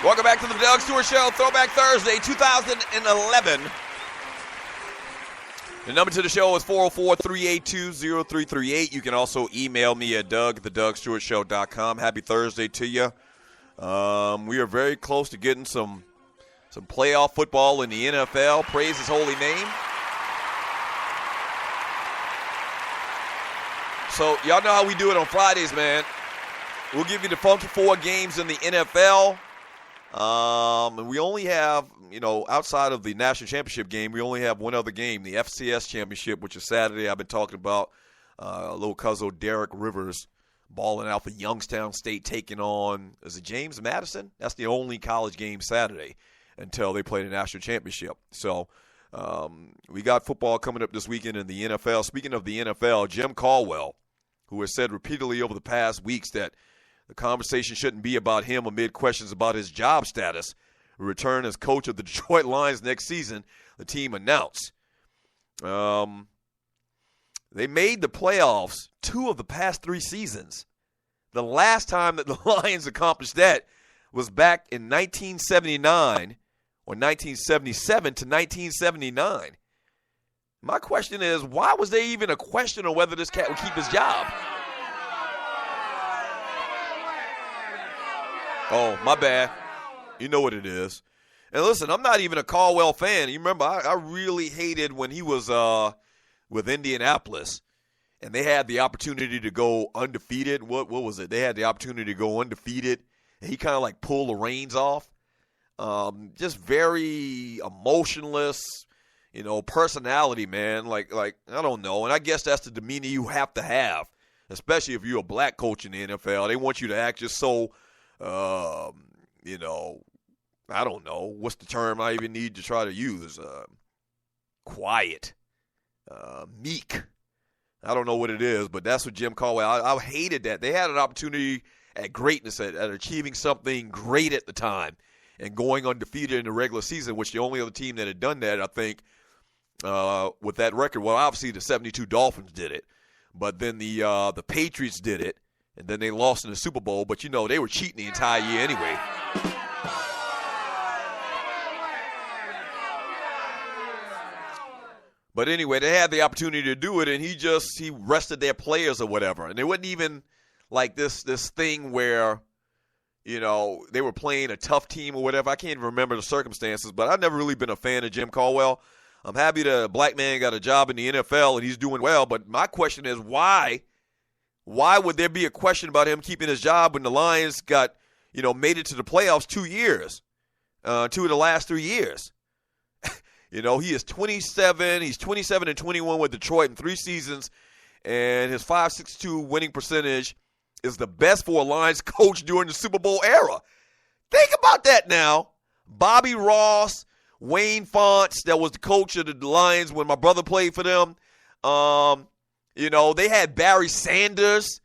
Welcome back to the Doug Stewart Show, Throwback Thursday, 2011. The number to the show is 404-382-0338. You can also email me at doug@thedougstewartshow.com. Happy Thursday to you. We are very close to getting some playoff football in the NFL. Praise his holy name. So y'all know how we do it on Fridays, man. We'll give you the funky 4 games in the NFL. And we only have, outside of the national championship game, we only have one other game, the FCS championship, which is Saturday. I've been talking about little cousin Derek Rivers balling out for Youngstown State, taking on, is it James Madison? That's the only college game Saturday until they play the national championship. So we got football coming up this weekend in the NFL. Speaking of the NFL, Jim Caldwell, who has said repeatedly over the past weeks that the conversation shouldn't be about him amid questions about his job status, will return as coach of the Detroit Lions next season, the team announced. They made the playoffs 2 of the past 3 seasons. The last time that the Lions accomplished that was back in 1979 or 1977 to 1979. My question is, why was there even a question on whether this cat would keep his job? Oh, my bad. You know what it is. And listen, I'm not even a Caldwell fan. You remember, I really hated when he was with Indianapolis, and they had the opportunity to go undefeated. What was it? They had the opportunity to go undefeated, and he kind of like pulled the reins off. Just very emotionless, personality, man. Like I don't know. And I guess that's the demeanor you have to have, especially if you're a black coach in the NFL. They want you to act just so I don't know. What's the term I even need to try to use? Quiet. Meek. I don't know what it is, but that's what Jim Caldwell. I hated that. They had an opportunity at greatness, at achieving something great at the time, and going undefeated in the regular season, which the only other team that had done that, I think, with that record, well, obviously the 72 Dolphins did it, but then the Patriots did it. And then they lost in the Super Bowl, but they were cheating the entire year anyway. But anyway, they had the opportunity to do it, and he rested their players or whatever. And it wasn't even like this thing where, they were playing a tough team or whatever. I can't even remember the circumstances, but I've never really been a fan of Jim Caldwell. I'm happy the black man got a job in the NFL and he's doing well, but my question is why? Why would there be a question about him keeping his job when the Lions got, made it to the playoffs 2 years, 2 of the last 3 years? He is 27. He's 27-21 with Detroit in 3 seasons, and his .562 winning percentage is the best for a Lions coach during the Super Bowl era. Think about that now. Bobby Ross, Wayne Fontes, that was the coach of the Lions when my brother played for them. They had Barry Sanders,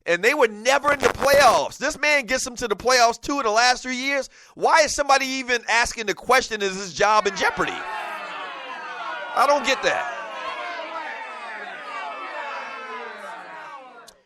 and they were never in the playoffs. This man gets them to the playoffs 2 of the last 3 years. Why is somebody even asking the question, is his job in jeopardy? I don't get that.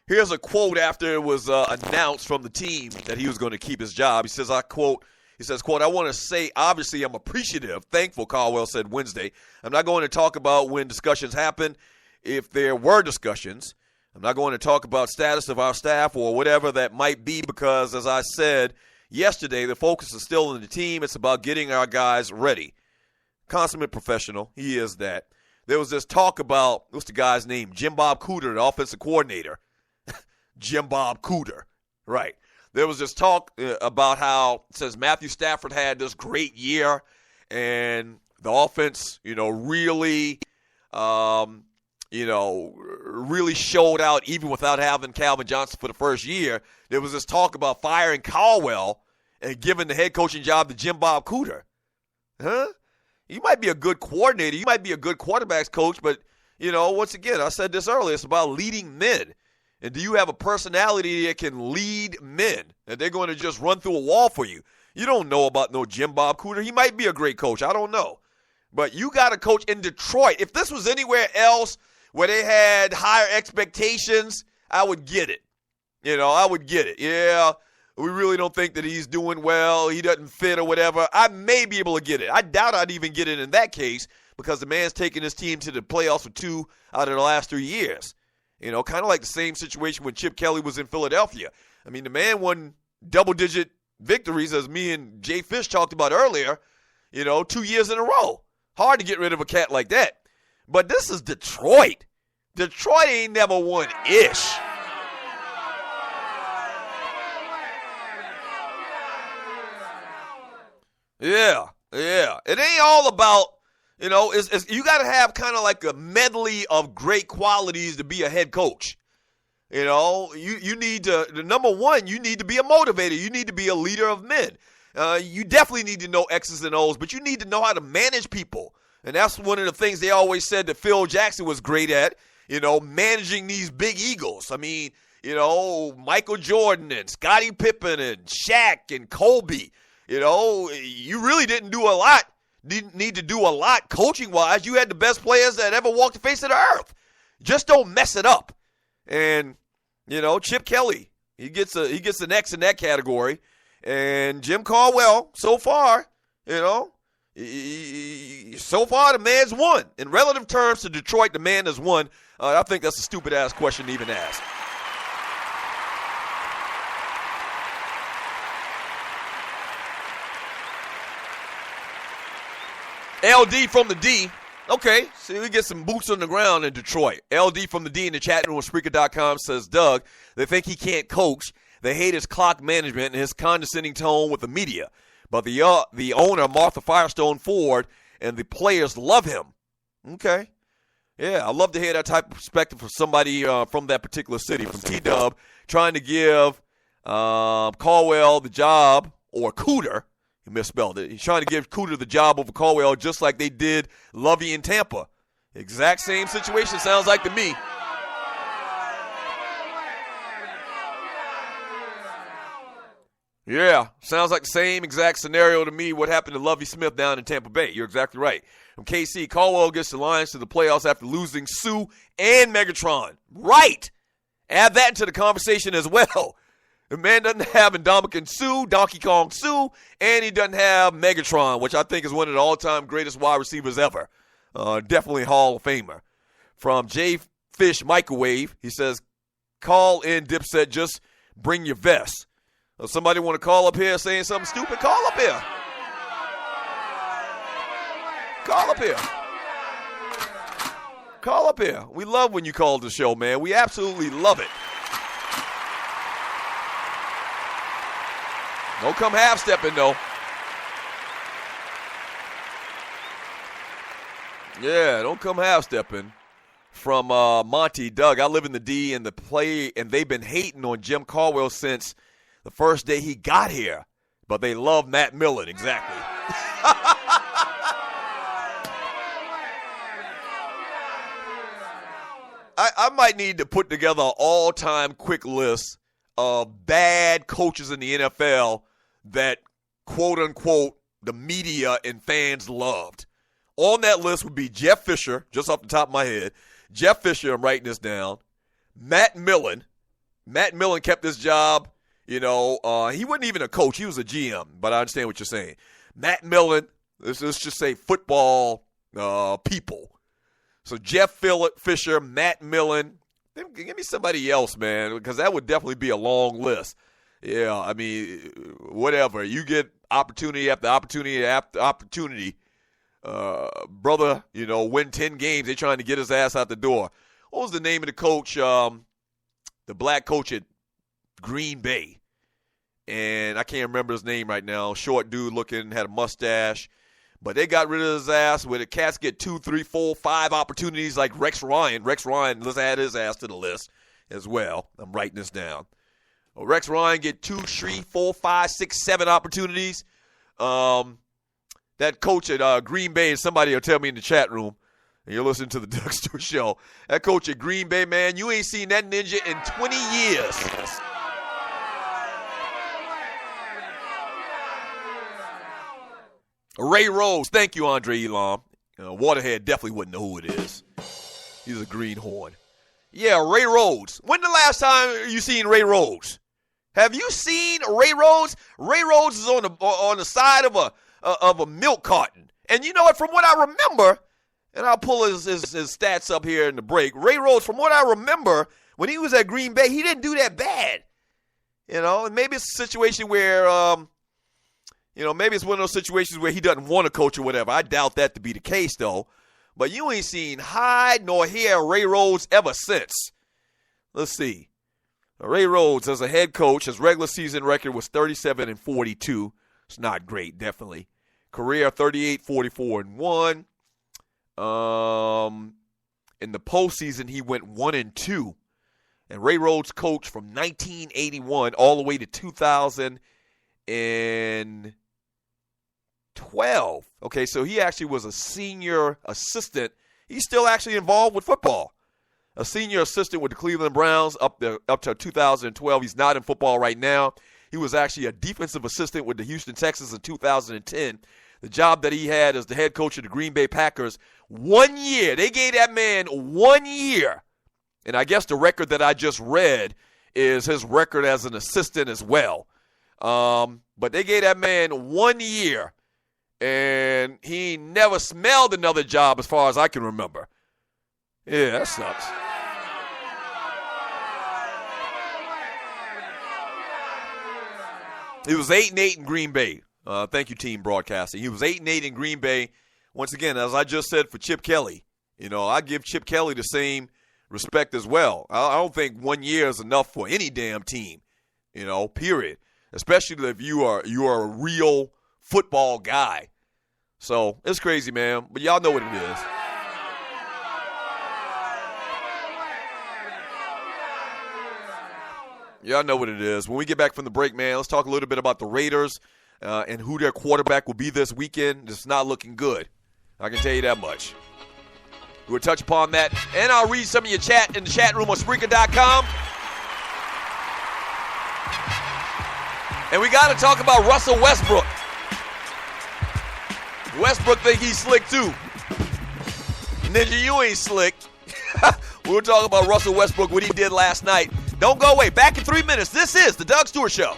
Here's a quote after it was announced from the team that he was going to keep his job. He says, I quote, I want to say, obviously, I'm appreciative, thankful, Caldwell said Wednesday. I'm not going to talk about when discussions happened. If there were discussions, I'm not going to talk about status of our staff or whatever that might be because, as I said yesterday, the focus is still on the team. It's about getting our guys ready. Consummate professional. He is that. There was this talk about, what's the guy's name? Jim Bob Cooter, the offensive coordinator. Jim Bob Cooter. Right. There was this talk about how, it says Matthew Stafford had this great year and the offense, really really showed out even without having Calvin Johnson for the first year. There was this talk about firing Caldwell and giving the head coaching job to Jim Bob Cooter. Huh? You might be a good coordinator. You might be a good quarterbacks coach, but, once again, I said this earlier, it's about leading men. And do you have a personality that can lead men? And they're going to just run through a wall for you. You don't know about no Jim Bob Cooter. He might be a great coach. I don't know. But you got a coach in Detroit. If this was anywhere else where they had higher expectations, I would get it. I would get it. Yeah, We really don't think that he's doing well. He doesn't fit or whatever. I may be able to get it. I doubt I'd even get it in that case because the man's taken his team to the playoffs for 2 out of the last 3 years. Kind of like the same situation when Chip Kelly was in Philadelphia. I mean, the man won double-digit victories, as me and Jay Fish talked about earlier, 2 years in a row. Hard to get rid of a cat like that. But this is Detroit. Detroit ain't never won ish. Yeah. It ain't all about, you got to have kind of like a medley of great qualities to be a head coach. You need to, number one, you need to be a motivator. You need to be a leader of men. You definitely need to know X's and O's, but you need to know how to manage people. And that's one of the things they always said that Phil Jackson was great at, managing these big egos. I mean, Michael Jordan and Scottie Pippen and Shaq and Kobe. You really didn't do a lot. Didn't need to do a lot coaching-wise. You had the best players that ever walked the face of the earth. Just don't mess it up. And, Chip Kelly, he gets an X in that category. And Jim Caldwell, so far, so far the man's won. In relative terms to Detroit, the man has won. I think that's a stupid-ass question to even ask. LD from the D. Okay, see, we get some boots on the ground in Detroit. LD from the D in the chat room on Spreaker.com says, Doug, they think he can't coach. They hate his clock management and his condescending tone with the media. But the owner, Martha Firestone Ford, and the players love him. Okay. Yeah, I love to hear that type of perspective from somebody from that particular city, from T-Dub, trying to give Caldwell the job, or Cooter. He misspelled it. He's trying to give Cooter the job over Caldwell just like they did Lovey in Tampa. Exact same situation, sounds like to me. Yeah, sounds like the same exact scenario to me what happened to Lovey Smith down in Tampa Bay. You're exactly right. From KC, Caldwell gets the Lions to the playoffs after losing Sue and Megatron. Right. Add that into the conversation as well. The man doesn't have Ndamukong Suh, Donkey Kong Sue, and he doesn't have Megatron, which I think is one of the all-time greatest wide receivers ever. Definitely Hall of Famer. From J Fish Microwave, he says, call in Dipset, just bring your vest. Somebody want to call up here saying something stupid? Call up here. Call up here. Call up here. We love when you call the show, man. We absolutely love it. Don't come half-stepping, though. Yeah, don't come half-stepping. From Monty, Doug, I live in the D, and they've been hating on Jim Caldwell since the first day he got here. But they love Matt Millen, exactly. I might need to put together an all-time quick list of bad coaches in the NFL that, quote-unquote, the media and fans loved. On that list would be Jeff Fisher, just off the top of my head. Jeff Fisher, I'm writing this down. Matt Millen. Matt Millen kept his job. He wasn't even a coach. He was a GM, but I understand what you're saying. Matt Millen, let's just say football people. So Jeff Fisher, Matt Millen. Give me somebody else, man, because that would definitely be a long list. Yeah, I mean, whatever. You get opportunity after opportunity after opportunity. Brother, win 10 games. They're trying to get his ass out the door. What was the name of the coach, the black coach at Green Bay? And I can't remember his name right now. Short dude looking, had a mustache. But they got rid of his ass where the cats get 2, 3, 4, 5 opportunities like Rex Ryan. Rex Ryan, let's add his ass to the list as well. I'm writing this down. Well, Rex Ryan get 2, 3, 4, 5, 6, 7 opportunities. That coach at Green Bay, and somebody will tell me in the chat room, and you're listening to the Doug Stewart Show, that coach at Green Bay, man, you ain't seen that ninja in 20 years. Ray Rose, thank you, Andre Elam. Waterhead definitely wouldn't know who it is. He's a greenhorn. Yeah, Ray Rose. When the last time you seen Ray Rose? Have you seen Ray Rhodes? Ray Rhodes is on the side of a milk carton. And you know what? From what I remember, and I'll pull his stats up here in the break. Ray Rhodes, from what I remember, when he was at Green Bay, he didn't do that bad. And maybe it's a situation where, maybe it's one of those situations where he doesn't want to coach or whatever. I doubt that to be the case, though. But you ain't seen hide nor hair Ray Rhodes ever since. Let's see. Ray Rhodes, as a head coach, his regular season record was 37-42. It's not great, definitely. Career 38-44-1. In the postseason, he went 1-2. And Ray Rhodes coached from 1981 all the way to 2012. Okay, so he actually was a senior assistant. He's still actually involved with football. A senior assistant with the Cleveland Browns up to 2012. He's not in football right now. He was actually a defensive assistant with the Houston Texans in 2010. The job that he had as the head coach of the Green Bay Packers, 1 year. They gave that man 1 year. And I guess the record that I just read is his record as an assistant as well. But they gave that man 1 year, and he never smelled another job as far as I can remember. Yeah, that sucks. He was 8-8 in Green Bay. Thank you, team broadcasting. He was 8-8 in Green Bay. Once again, as I just said for Chip Kelly, I give Chip Kelly the same respect as well. I don't think 1 year is enough for any damn team, period. Especially if you are a real football guy. So it's crazy, man. But y'all know what it is. Y'all know what it is. When we get back from the break, man, let's talk a little bit about the Raiders and who their quarterback will be this weekend. It's not looking good. I can tell you that much. We'll touch upon that, and I'll read some of your chat in the chat room on Spreaker.com. And we got to talk about Russell Westbrook. Westbrook think he's slick too. Ninja, you ain't slick. We'll talk about Russell Westbrook, what he did last night. Don't go away. Back in 3 minutes. This is the Doug Stewart Show.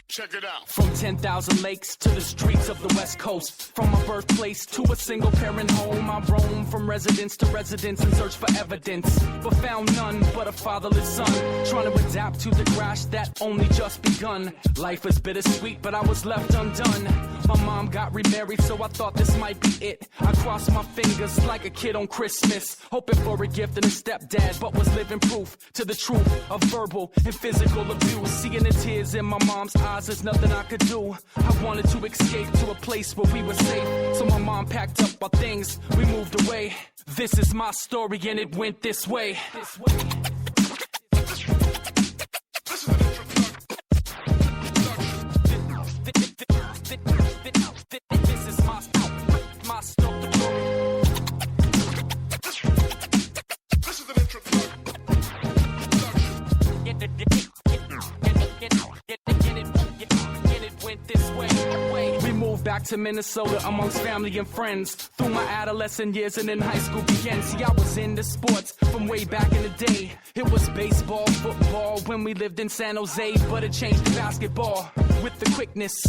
Check it out. From 10,000 lakes to the streets of the West Coast. From my birthplace to a single parent home, I roam from residence to residence in search for evidence, but found none but a fatherless son, trying to adapt to the crash that only just begun. Life is bittersweet, but I was left undone. My mom got remarried, so I thought this might be it. I crossed my fingers like a kid on Christmas, hoping for a gift and a stepdad, but was living proof to the truth of verbal and physical abuse. Seeing the tears in my mom's eyes, there's nothing I could do. I wanted to escape to a place where we were safe, so my mom packed up our things, we moved away. This is my story and it went this way. This is my story. This is an introduction. This way. We moved back to Minnesota amongst family and friends. Through my adolescent years and in high school began. See, I was into sports from way back in the day. It was baseball, football when we lived in San Jose, but it changed to basketball with the quickness